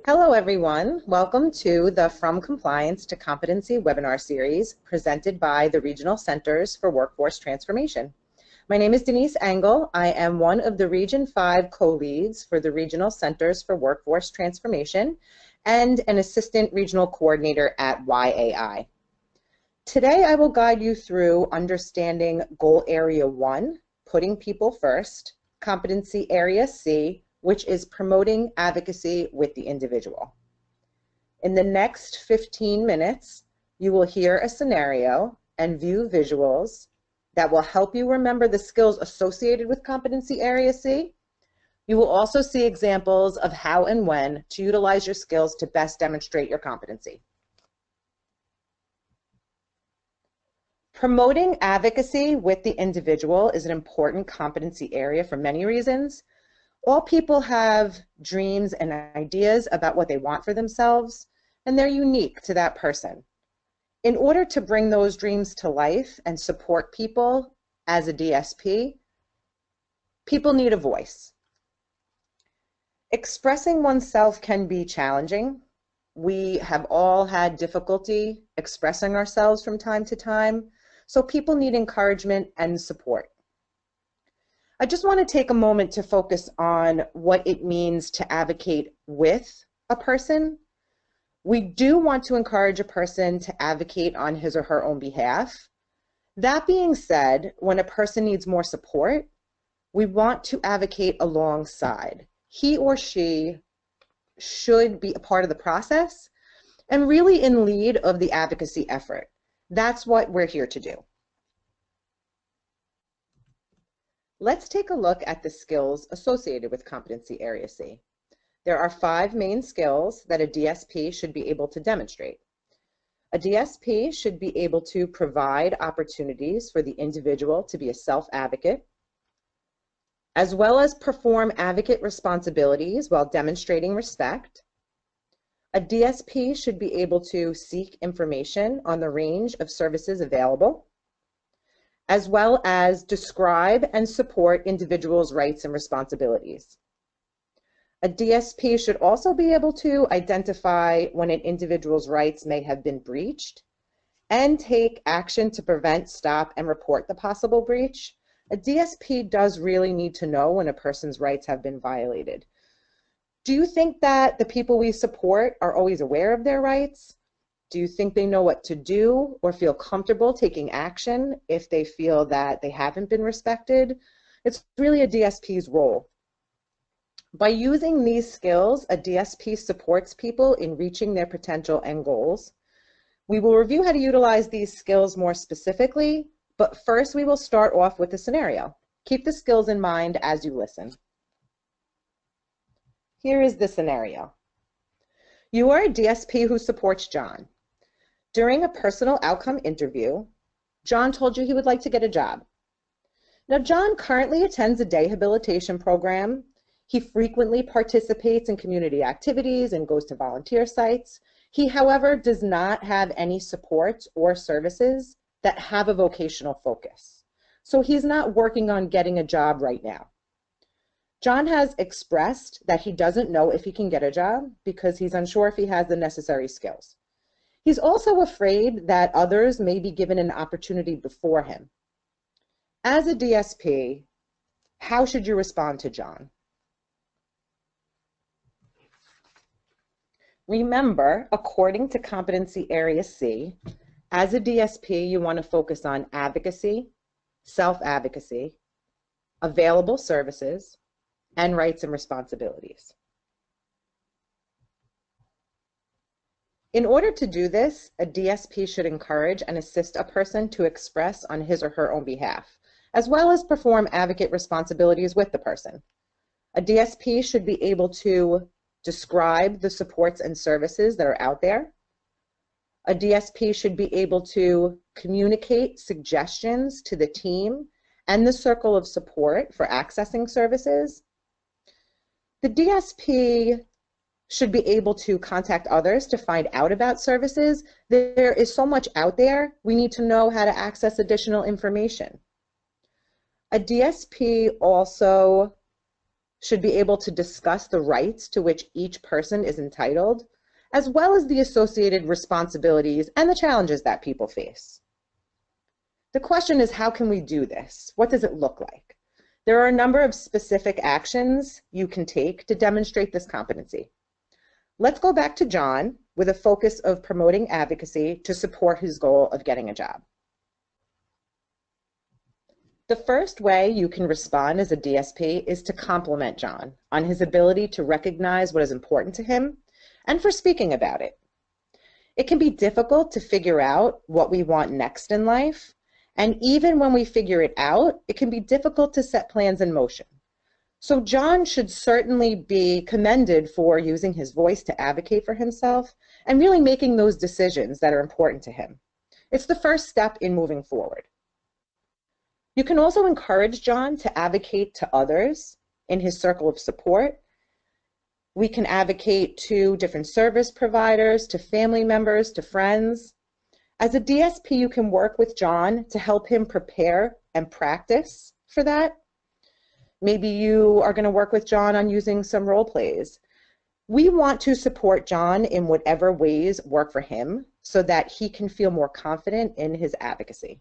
Hello, everyone. Welcome to the From Compliance to Competency webinar series presented by the Regional Centers for Workforce Transformation. My name is Denise Engel. I am one of the Region 5 co-leads for the Regional Centers for Workforce Transformation and an Assistant Regional Coordinator at YAI. Today, I will guide you through understanding Goal Area 1, Putting People First, Competency Area C, which is promoting advocacy with the individual. In the next 15 minutes, you will hear a scenario and view visuals that will help you remember the skills associated with Competency Area C. You will also see examples of how and when to utilize your skills to best demonstrate your competency. Promoting advocacy with the individual is an important competency area for many reasons. All people have dreams and ideas about what they want for themselves, and they're unique to that person. In order to bring those dreams to life and support people as a DSP, people need a voice. Expressing oneself can be challenging. We have all had difficulty expressing ourselves from time to time, so people need encouragement and support. I just want to take a moment to focus on what it means to advocate with a person. We do want to encourage a person to advocate on his or her own behalf. That being said, when a person needs more support, we want to advocate alongside. He or she should be a part of the process and really in lead of the advocacy effort. That's what we're here to do. Let's take a look at the skills associated with Competency Area C. There are 5 main skills that a DSP should be able to demonstrate. A DSP should be able to provide opportunities for the individual to be a self-advocate, as well as perform advocate responsibilities while demonstrating respect. A DSP should be able to seek information on the range of services available, as well as describe and support individuals' rights and responsibilities. A DSP should also be able to identify when an individual's rights may have been breached and take action to prevent, stop, and report the possible breach. A DSP does really need to know when a person's rights have been violated. Do you think that the people we support are always aware of their rights? Do you think they know what to do or feel comfortable taking action if they feel that they haven't been respected? It's really a DSP's role. By using these skills, a DSP supports people in reaching their potential and goals. We will review how to utilize these skills more specifically, but first we will start off with a scenario. Keep the skills in mind as you listen. Here is the scenario. You are a DSP who supports John. During a personal outcome interview, John told you he would like to get a job. Now, John currently attends a rehabilitation program. He frequently participates in community activities and goes to volunteer sites. He, however, does not have any supports or services that have a vocational focus. So he's not working on getting a job right now. John has expressed that he doesn't know if he can get a job because he's unsure if he has the necessary skills. He's also afraid that others may be given an opportunity before him. As a DSP, how should you respond to John? Remember, according to Competency Area C, as a DSP, you want to focus on advocacy, self-advocacy, available services, and rights and responsibilities. In order to do this, a DSP should encourage and assist a person to express on his or her own behalf, as well as perform advocate responsibilities with the person. A DSP should be able to describe the supports and services that are out there. A DSP should be able to communicate suggestions to the team and the circle of support for accessing services. The DSP should be able to contact others to find out about services. There is so much out there, we need to know how to access additional information. A DSP also should be able to discuss the rights to which each person is entitled, as well as the associated responsibilities and the challenges that people face. The question is, how can we do this? What does it look like? There are a number of specific actions you can take to demonstrate this competency. Let's go back to John with a focus of promoting advocacy to support his goal of getting a job. The first way you can respond as a DSP is to compliment John on his ability to recognize what is important to him and for speaking about it. It can be difficult to figure out what we want next in life, and even when we figure it out, it can be difficult to set plans in motion. So John should certainly be commended for using his voice to advocate for himself and really making those decisions that are important to him. It's the first step in moving forward. You can also encourage John to advocate to others in his circle of support. We can advocate to different service providers, to family members, to friends. As a DSP, you can work with John to help him prepare and practice for that. Maybe you are going to work with John on using some role plays. We want to support John in whatever ways work for him so that he can feel more confident in his advocacy.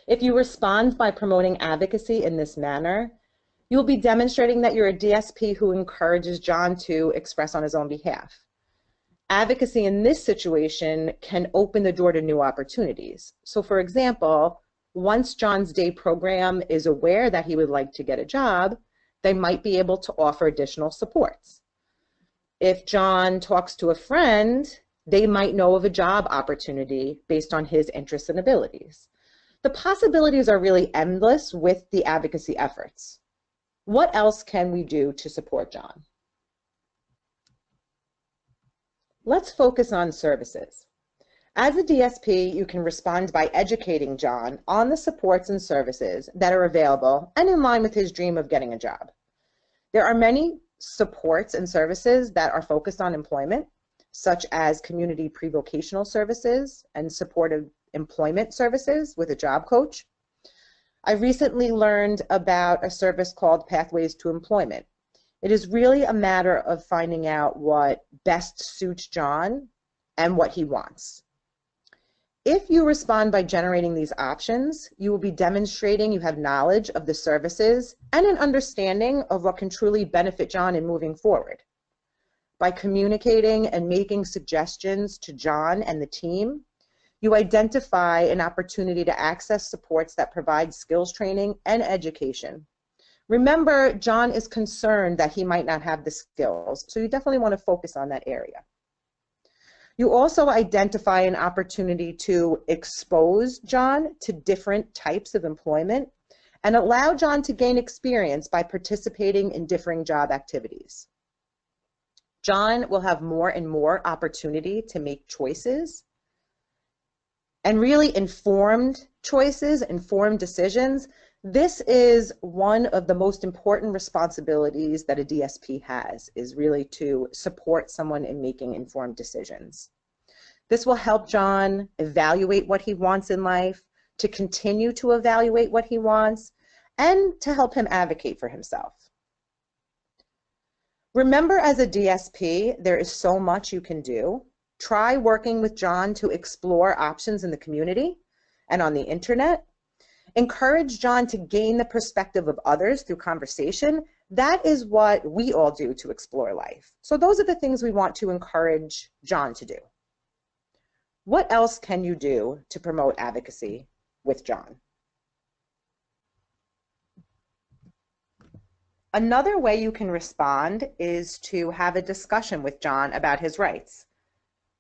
If you respond by promoting advocacy in this manner, you'll be demonstrating that you're a DSP who encourages John to express on his own behalf. Advocacy in this situation can open the door to new opportunities. So for example, once John's day program is aware that he would like to get a job, they might be able to offer additional supports. If John talks to a friend, they might know of a job opportunity based on his interests and abilities. The possibilities are really endless with the advocacy efforts. What else can we do to support John? Let's focus on services. As a DSP, you can respond by educating John on the supports and services that are available and in line with his dream of getting a job. There are many supports and services that are focused on employment, such as community pre-vocational services and supportive employment services with a job coach. I recently learned about a service called Pathways to Employment. It is really a matter of finding out what best suits John and what he wants. If you respond by generating these options, you will be demonstrating you have knowledge of the services and an understanding of what can truly benefit John in moving forward. By communicating and making suggestions to John and the team, you identify an opportunity to access supports that provide skills training and education. Remember, John is concerned that he might not have the skills, so you definitely want to focus on that area. You also identify an opportunity to expose John to different types of employment and allow John to gain experience by participating in differing job activities. John will have more and more opportunity to make choices, and really informed choices, informed decisions. This is one of the most important responsibilities that a DSP has, is really to support someone in making informed decisions. This will help John evaluate what he wants in life, to continue to evaluate what he wants, and to help him advocate for himself. Remember, as a DSP, there is so much you can do. Try working with John to explore options in the community and on the internet. Encourage John to gain the perspective of others through conversation. That is what we all do to explore life. So those are the things we want to encourage John to do. What else can you do to promote advocacy with John? Another way you can respond is to have a discussion with John about his rights.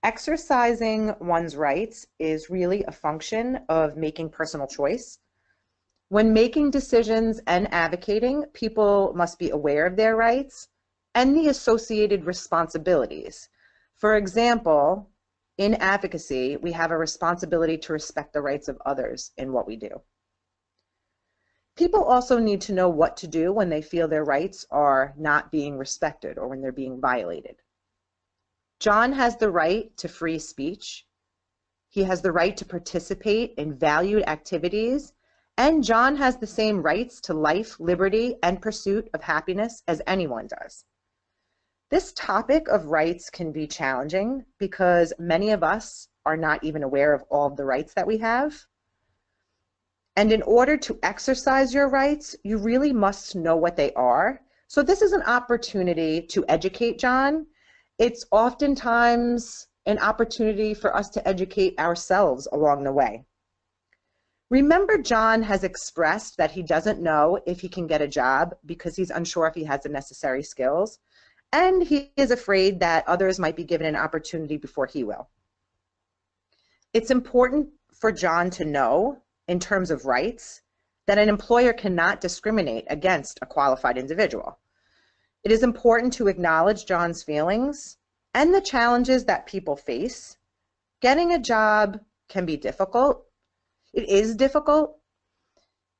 Exercising one's rights is really a function of making personal choice. When making decisions and advocating, people must be aware of their rights and the associated responsibilities. For example, in advocacy, we have a responsibility to respect the rights of others in what we do. People also need to know what to do when they feel their rights are not being respected or when they're being violated. John has the right to free speech. He has the right to participate in valued activities And John has the same rights to life, liberty, and pursuit of happiness as anyone does. This topic of rights can be challenging because many of us are not even aware of all of the rights that we have. And in order to exercise your rights, you really must know what they are. So this is an opportunity to educate John. It's oftentimes an opportunity for us to educate ourselves along the way. Remember, John has expressed that he doesn't know if he can get a job because he's unsure if he has the necessary skills, and he is afraid that others might be given an opportunity before he will. It's important for John to know, in terms of rights, that an employer cannot discriminate against a qualified individual. It is important to acknowledge John's feelings and the challenges that people face. Getting a job can be difficult. It is difficult.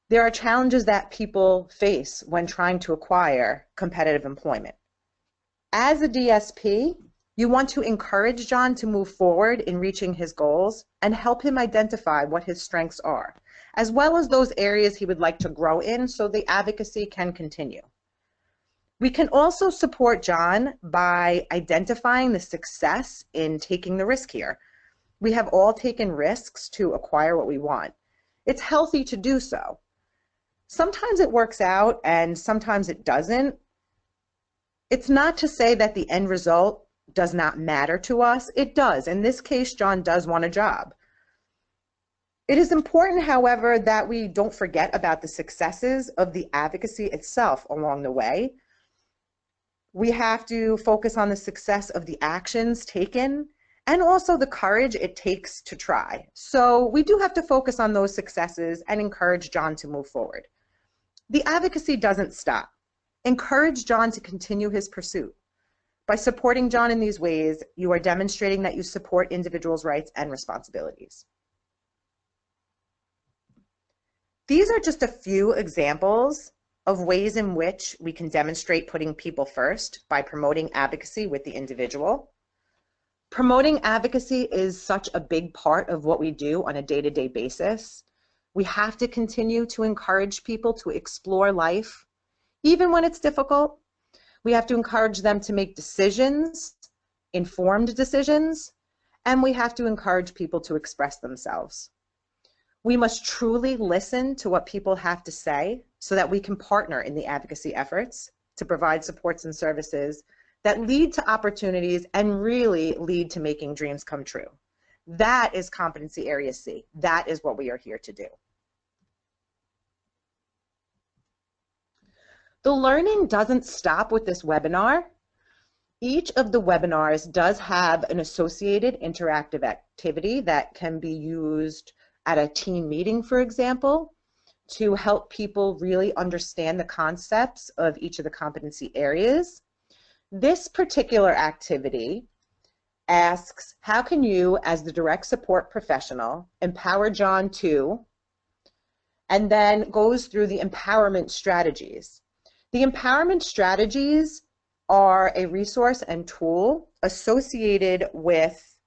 There are challenges that people face when trying to acquire competitive employment. As a DSP, you want to encourage John to move forward in reaching his goals and help him identify what his strengths are, as well as those areas he would like to grow in so the advocacy can continue. We can also support John by identifying the success in taking the risk here. We have all taken risks to acquire what we want. It's healthy to do so. Sometimes it works out and sometimes it doesn't. It's not to say that the end result does not matter to us. It does. In this case, John does want a job. It is important, however, that we don't forget about the successes of the advocacy itself along the way. We have to focus on the success of the actions taken and also the courage it takes to try. So we do have to focus on those successes and encourage John to move forward. The advocacy doesn't stop. Encourage John to continue his pursuit. By supporting John in these ways, you are demonstrating that you support individuals' rights and responsibilities. These are just a few examples of ways in which we can demonstrate putting people first by promoting advocacy with the individual. Promoting advocacy is such a big part of what we do on a day-to-day basis. We have to continue to encourage people to explore life, even when it's difficult. We have to encourage them to make decisions, informed decisions, and we have to encourage people to express themselves. We must truly listen to what people have to say so that we can partner in the advocacy efforts to provide supports and services that lead to opportunities and really lead to making dreams come true. That is Competency Area C. That is what we are here to do. The learning doesn't stop with this webinar. Each of the webinars does have an associated interactive activity that can be used at a team meeting, for example, to help people really understand the concepts of each of the competency areas. This particular activity asks, how can you, as the direct support professional, empower John to, and then goes through the empowerment strategies. The empowerment strategies are a resource and tool associated with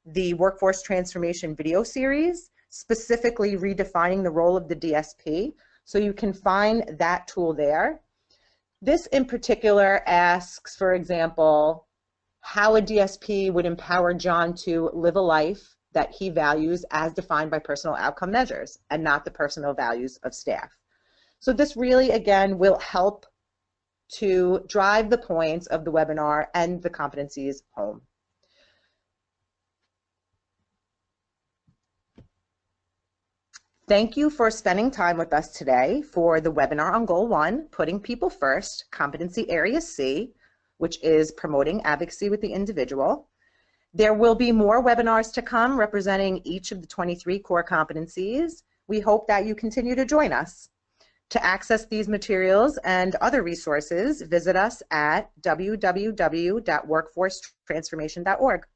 the Workforce Transformation video series, specifically redefining the role of the DSP. So you can find that tool there. This in particular asks, for example, how a DSP would empower John to live a life that he values as defined by personal outcome measures and not the personal values of staff. So this really, again, will help to drive the points of the webinar and the competencies home. Thank you for spending time with us today for the webinar on Goal 1, Putting People First, Competency Area C, which is promoting advocacy with the individual. There will be more webinars to come representing each of the 23 core competencies. We hope that you continue to join us. To access these materials and other resources, visit us at www.workforcetransformation.org.